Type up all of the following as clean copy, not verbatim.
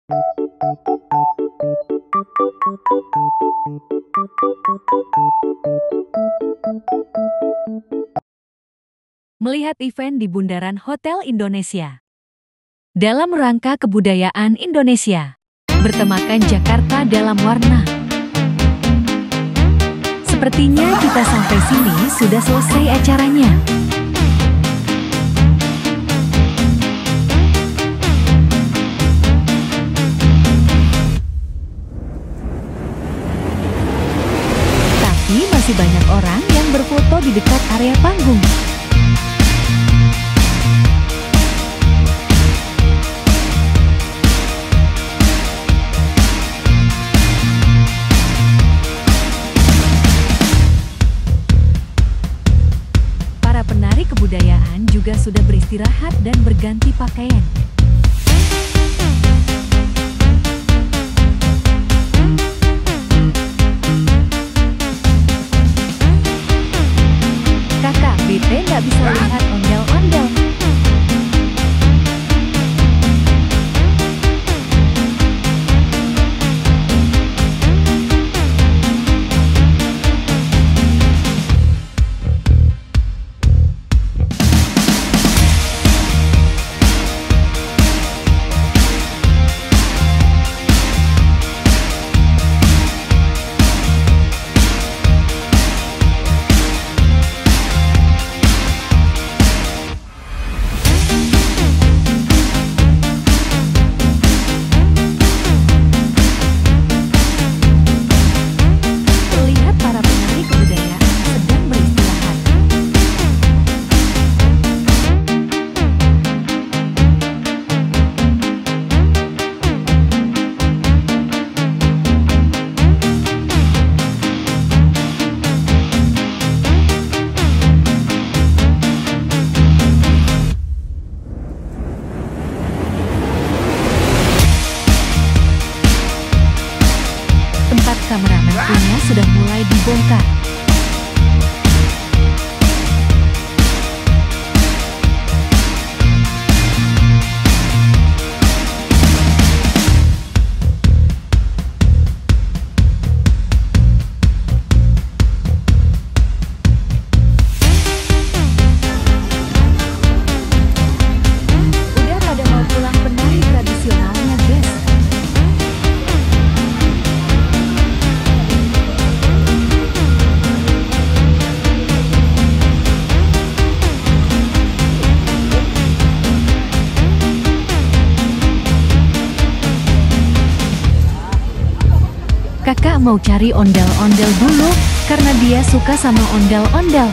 Melihat event di Bundaran Hotel Indonesia. Dalam rangka kebudayaan Indonesia, bertemakan Jakarta dalam warna. Sepertinya kita sampai sini sudah selesai acaranya. Tapi masih banyak orang yang berfoto di dekat area panggung. Penari kebudayaan juga sudah beristirahat dan berganti pakaian. Kakak BT nggak bisa lihat ondel-ondel. Tempat kameramen punya sudah mulai dibongkar. Udah pada mau pulang penari tradisionalnya, guys. Kakak mau cari ondel-ondel dulu, karena dia suka sama ondel-ondel.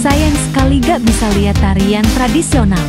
Sayang sekali gak bisa lihat tarian tradisional.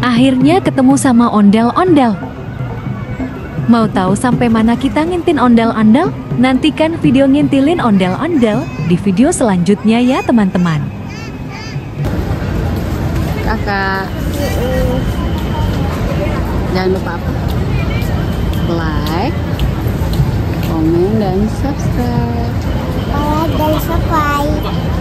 Akhirnya ketemu sama ondel-ondel. Mau tahu sampai mana kita ngintin ondel-ondel? Nantikan video ngintilin ondel-ondel di video selanjutnya ya teman-teman. Kakak, jangan lupa apa? Like, komen, dan subscribe. Like dan subscribe.